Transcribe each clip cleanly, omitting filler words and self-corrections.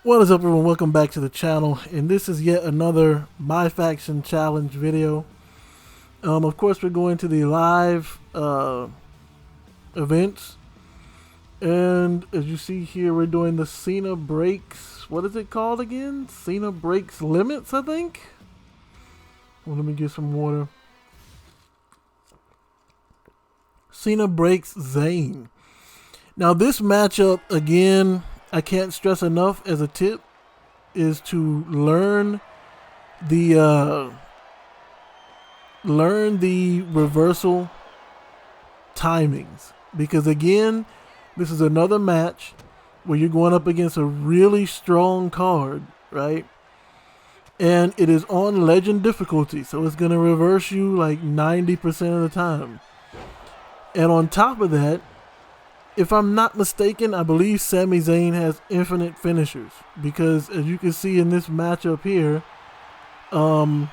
What is up, everyone? Welcome back to the channel, and this is yet another MyFaction challenge video. Of course, we're going to the live events, and as you see here, we're doing the Cena breaks. What is it called again? Cena breaks limits, I think. Well, let me get some water. Cena breaks Zayn. Now, this matchup again, I can't stress enough as a tip, is to learn the reversal timings, because again, this is another match where you're going up against a really strong card, right? And it is on legend difficulty, so it's going to reverse you like 90% of the time. And on top of that, if I'm not mistaken, I believe Sami Zayn has infinite finishers, because as you can see in this matchup here, Sami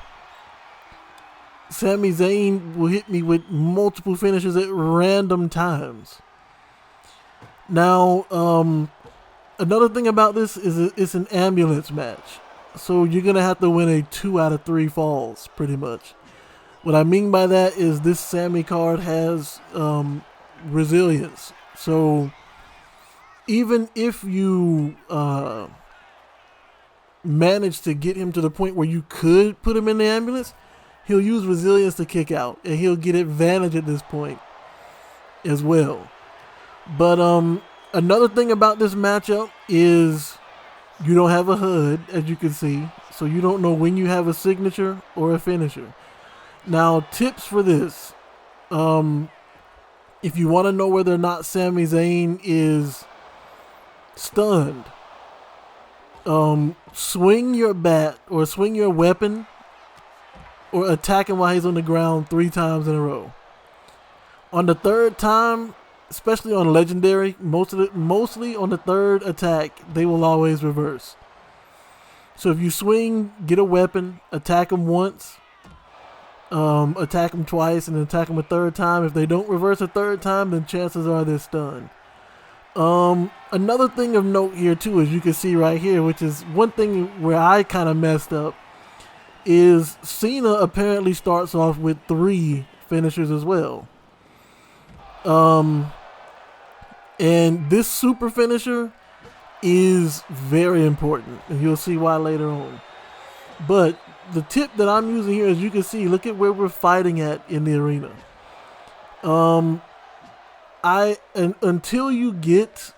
Zayn will hit me with multiple finishers at random times. Now, another thing about this is it's an ambulance match, so you're going to have to win a 2 out of 3 falls, pretty much. What I mean by that is this Sami card has resilience. So even if you manage to get him to the point where you could put him in the ambulance, he'll use resilience to kick out, and he'll get advantage at this point as well. But another thing about this matchup is you don't have a HUD, as you can see, so you don't know when you have a signature or a finisher. Now, tips for this. If you want to know whether or not Sami Zayn is stunned, swing your bat or swing your weapon or attack him while he's on the ground 3 times in a row. On the 3rd time, especially on legendary, mostly on the 3rd attack, they will always reverse. So if you swing, get a weapon, attack him once, attack them twice, and then attack them a 3rd time. If they don't reverse a 3rd time, then chances are they're stunned. Another thing of note here too, as you can see right here, which is one thing where I kind of messed up, is Cena apparently starts off with 3 finishers as well. And this super finisher is very important, and you'll see why later on. But the tip that I'm using here, as you can see, look at where we're fighting at in the arena. Until you get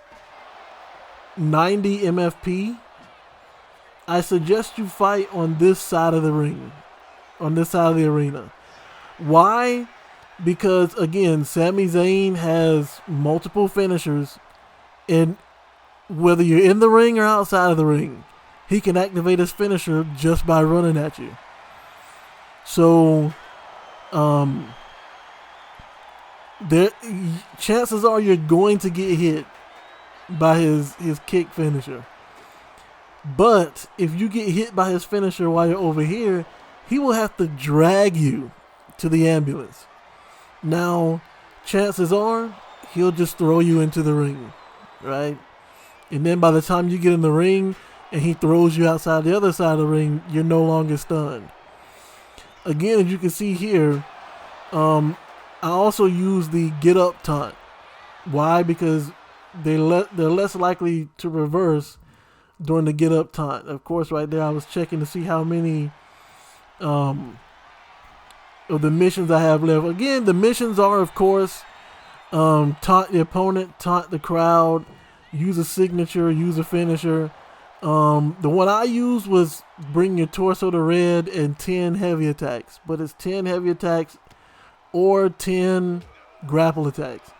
90 MFP, I suggest you fight on this side of the ring, on this side of the arena. Why? Because again, Sami Zayn has multiple finishers, and whether you're in the ring or outside of the ring, he can activate his finisher just by running at you. So, chances are you're going to get hit by his kick finisher. But if you get hit by his finisher while you're over here, he will have to drag you to the ambulance. Now, chances are he'll just throw you into the ring, right? And then by the time you get in the ring and he throws you outside the other side of the ring, you're no longer stunned. Again, as you can see here, I also use the get up taunt. Why? Because they're less likely to reverse during the get up taunt. Of course, right there I was checking to see how many of the missions I have left. Again, the missions are, of course, taunt the opponent, taunt the crowd, use a signature, use a finisher. The one I used was bring your torso to red and 10 heavy attacks, but it's 10 heavy attacks or 10 grapple attacks.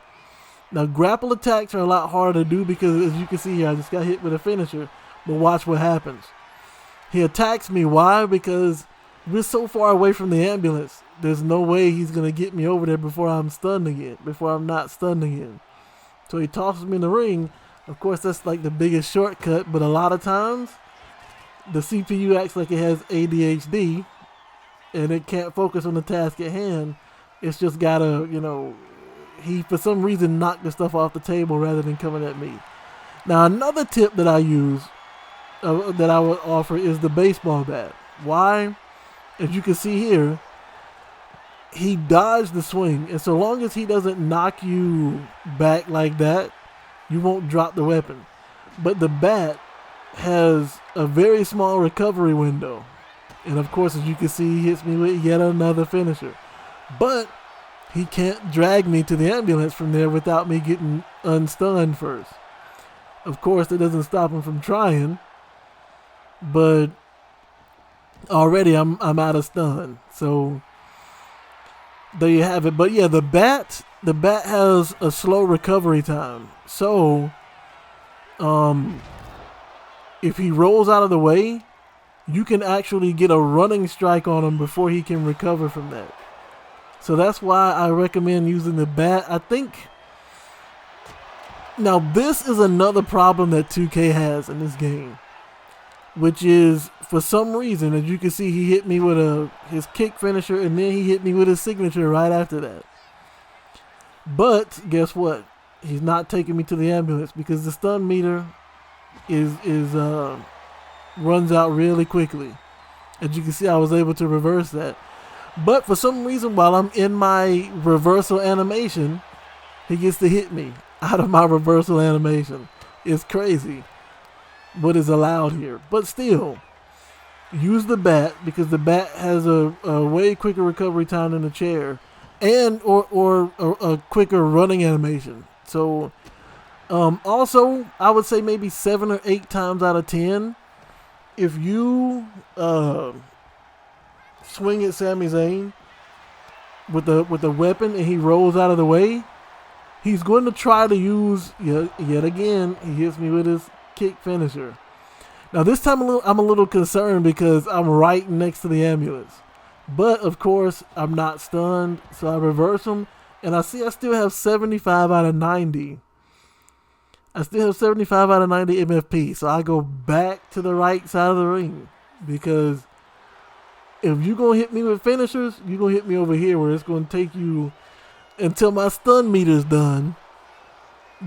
Now, grapple attacks are a lot harder to do because, as you can see here, I just got hit with a finisher. But watch what happens. He attacks me. Why? Because we're so far away from the ambulance. There's no way he's going to get me over there before I'm stunned again, before I'm not stunned again. So he tosses me in the ring. Of course, that's like the biggest shortcut, but a lot of times, the CPU acts like it has ADHD, and it can't focus on the task at hand. It's just got to, he for some reason knocked the stuff off the table rather than coming at me. Now, another tip that I use, that I would offer, is the baseball bat. Why? As you can see here, he dodged the swing, and so long as he doesn't knock you back like that, you won't drop the weapon. But the bat has a very small recovery window, and of course, as you can see, he hits me with yet another finisher. But he can't drag me to the ambulance from there without me getting unstunned first. Of course, that doesn't stop him from trying, but already I'm out of stun. So there you have it. But yeah, the bat has a slow recovery time. So if he rolls out of the way, you can actually get a running strike on him before he can recover from that. So that's why I recommend using the bat. I think now this is another problem that 2K has in this game, which is, for some reason, as you can see, he hit me with his kick finisher, and then he hit me with his signature right after that. But guess what? He's not taking me to the ambulance because the stun meter runs out really quickly. As you can see, I was able to reverse that. But for some reason, while I'm in my reversal animation, he gets to hit me out of my reversal animation. It's crazy what is allowed here. But still, use the bat because the bat has a way quicker recovery time than the chair, and or a quicker running animation. So also, I would say maybe 7 or 8 times out of 10, if you swing at Sami Zayn with a weapon and he rolls out of the way, he's going to try to use yet again. He hits me with his kick finisher. Now this time I'm a little concerned because I'm right next to the ambulance, but of course I'm not stunned, so I reverse him, and I see I still have 75 out of 90. I still have 75 out of 90 MFP, so I go back to the right side of the ring because if you're going to hit me with finishers, you're going to hit me over here where it's going to take you until my stun meter's done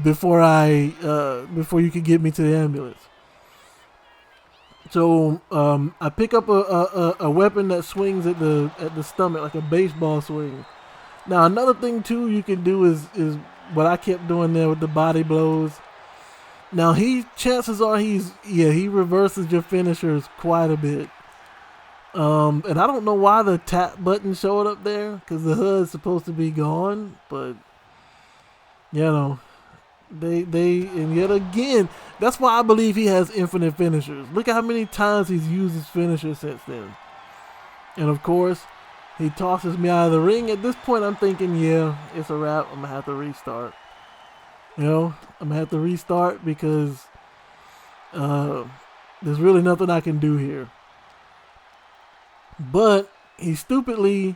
before you can get me to the ambulance. So I pick up a weapon that swings at the stomach like a baseball swing. Now another thing too you can do is what I kept doing there with the body blows. Now chances are he reverses your finishers quite a bit. And I don't know why the tap button showed up there because the HUD's supposed to be gone, but and yet again, that's why I believe he has infinite finishers. Look at how many times he's used his finisher since then. And of course, he tosses me out of the ring. At this point, I'm thinking, yeah, it's a wrap. I'm going to have to restart. I'm going to have to restart because there's really nothing I can do here. But he stupidly,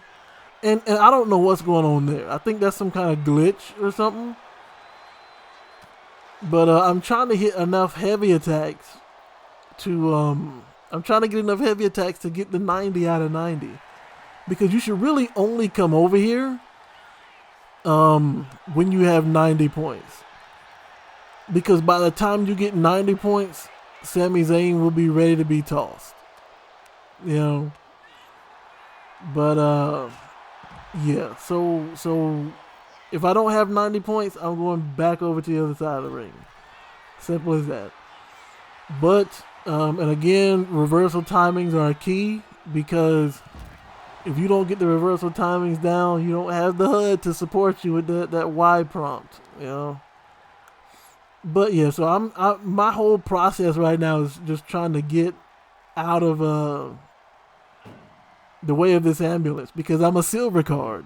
and I don't know what's going on there. I think that's some kind of glitch or something. But I'm trying to hit enough heavy attacks to get the 90 out of 90. Because you should really only come over here when you have 90 points. Because by the time you get 90 points, Sami Zayn will be ready to be tossed. But yeah, so if I don't have 90 points, I'm going back over to the other side of the ring. Simple as that. But and again, reversal timings are key because if you don't get the reversal timings down, you don't have the HUD to support you with that Y prompt, But yeah, so my whole process right now is just trying to get out of the way of this ambulance because I'm a silver card.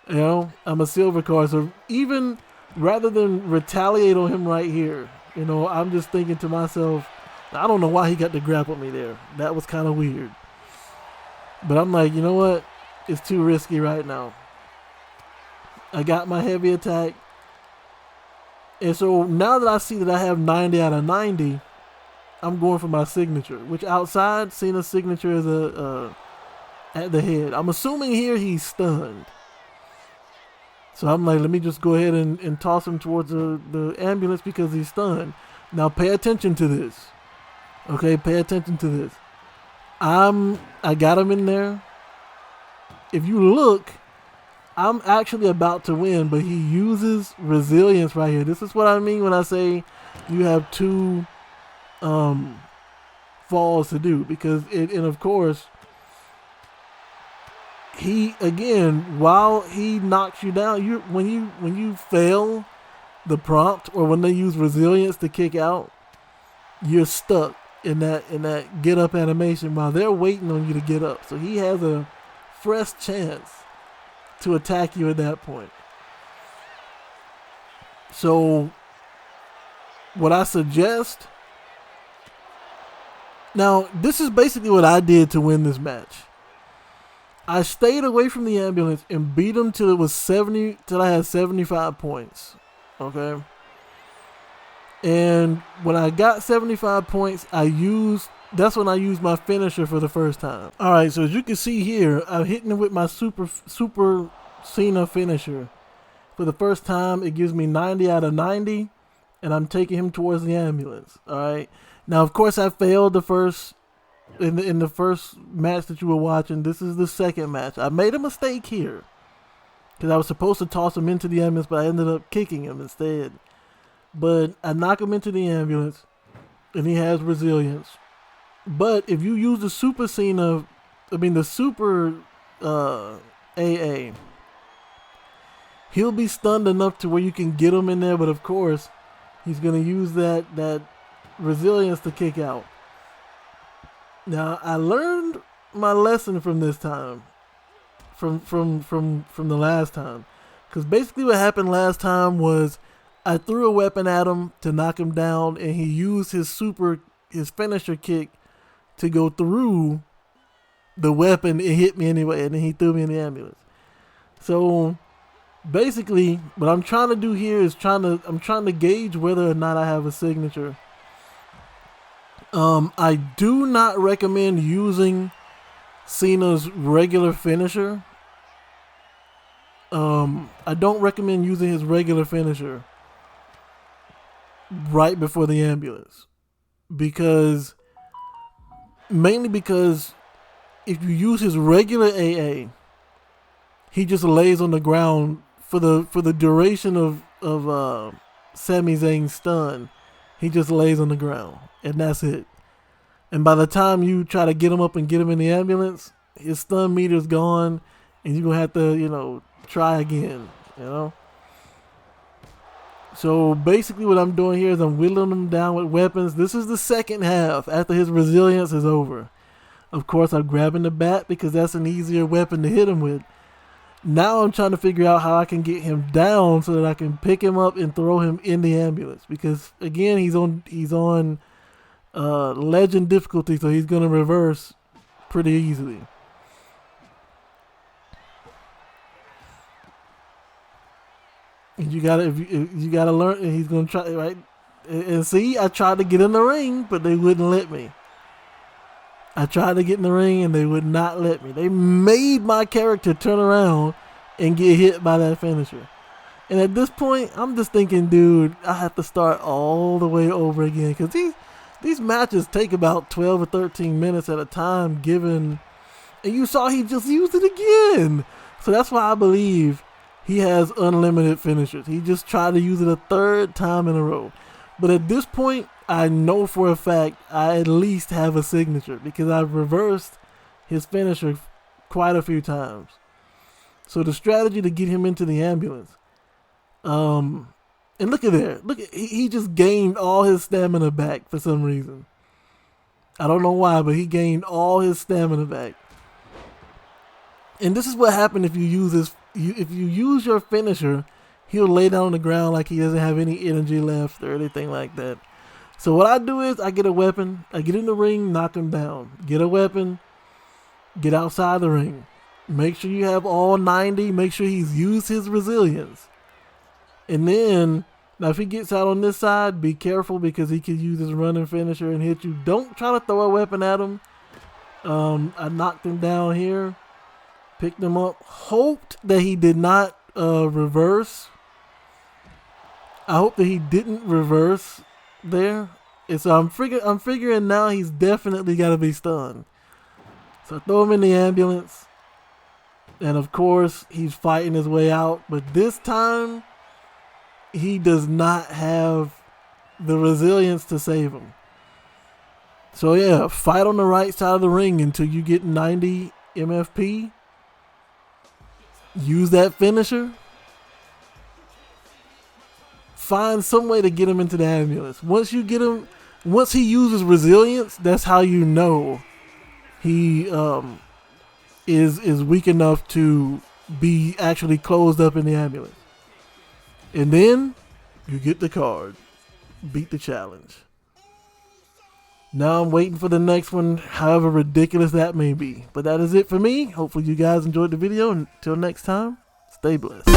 I'm a silver card. So even rather than retaliate on him right here, I'm just thinking to myself, I don't know why he got to grapple me there. That was kind of weird. But I'm like, you know what? It's too risky right now. I got my heavy attack. And so now that I see that I have 90 out of 90, I'm going for my signature. Which outside, Cena's signature is at the head. I'm assuming here he's stunned. So I'm like, let me just go ahead and toss him towards the ambulance because he's stunned. Now pay attention to this. Okay, pay attention to this. I got him in there. If you look, I'm actually about to win, but he uses resilience right here. This is what I mean when I say you have two falls to do, because and of course he, again, while he knocks you down, when you fail the prompt or when they use resilience to kick out, you're stuck in that get up animation while they're waiting on you to get up. So he has a fresh chance to attack you at that point. So what I suggest, now this is basically what I did to win this match. I stayed away from the ambulance and beat him till I had 75 points. Okay. And when I got 75 points, that's when I used my finisher for the first time. All right, so as you can see here, I'm hitting him with my super Cena finisher. For the first time, it gives me 90 out of 90, and I'm taking him towards the ambulance. All right. Now, of course, I failed in the first match that you were watching. This is the second match. I made a mistake here because I was supposed to toss him into the ambulance, but I ended up kicking him instead. But I knock him into the ambulance, and he has resilience. But if you use the super Cena, the super AA, he'll be stunned enough to where you can get him in there. But of course, he's going to use that resilience to kick out. Now, I learned my lesson from this time, from the last time, because basically what happened last time was I threw a weapon at him to knock him down, and he used his finisher kick to go through the weapon. It hit me anyway, and then he threw me in the ambulance. So basically, what I'm trying to do here is I'm trying to gauge whether or not I have a signature. I do not recommend using Cena's regular finisher. I don't recommend using his regular finisher right before the ambulance, mainly because if you use his regular AA, he just lays on the ground for the duration of Sami Zayn's stun. He just lays on the ground, and that's it. And by the time you try to get him up and get him in the ambulance, his stun meter's gone, and you're gonna have to try again. So basically what I'm doing here is I'm whittling him down with weapons. This is the second half after his resilience is over. Of course, I'm grabbing the bat because that's an easier weapon to hit him with. Now I'm trying to figure out how I can get him down so that I can pick him up and throw him in the ambulance. Because again, he's on legend difficulty, so he's gonna reverse pretty easily. And you gotta learn, and he's gonna try, right? And see, I tried to get in the ring, but they wouldn't let me. I tried to get in the ring, and they would not let me. They made my character turn around and get hit by that finisher. And at this point, I'm just thinking, dude, I have to start all the way over again, because these matches take about 12 or 13 minutes at a time, and you saw he just used it again. So that's why I believe he has unlimited finishers. He just tried to use it a third time in a row. But at this point, I know for a fact I at least have a signature because I've reversed his finisher quite a few times. So the strategy to get him into the ambulance. And look at there. He just gained all his stamina back for some reason. I don't know why, but he gained all his stamina back. And this is what happened if you use your finisher he'll lay down on the ground like he doesn't have any energy left or anything like that. So what I do is I get a weapon, I get in the ring, knock him down. Get a weapon, get outside the ring. Make sure you have all 90, make sure he's used his resilience. And then, now if he gets out on this side, be careful because he could use his running finisher and hit you. Don't try to throw a weapon at him. I knocked him down here, picked him up, hoped that he did not reverse. I hope that he didn't reverse there. And so I'm figuring now he's definitely got to be stunned. So I throw him in the ambulance, and of course he's fighting his way out, but this time he does not have the resilience to save him. So yeah, fight on the right side of the ring until you get 90 MFP. Use that finisher. Find some way to get him into the ambulance. Once you get him, once he uses resilience, that's how you know he is weak enough to be actually closed up in the ambulance. And then you get the card. Beat the challenge. Now I'm waiting for the next one, however ridiculous that may be. But that is it for me. Hopefully you guys enjoyed the video. Until next time, stay blessed.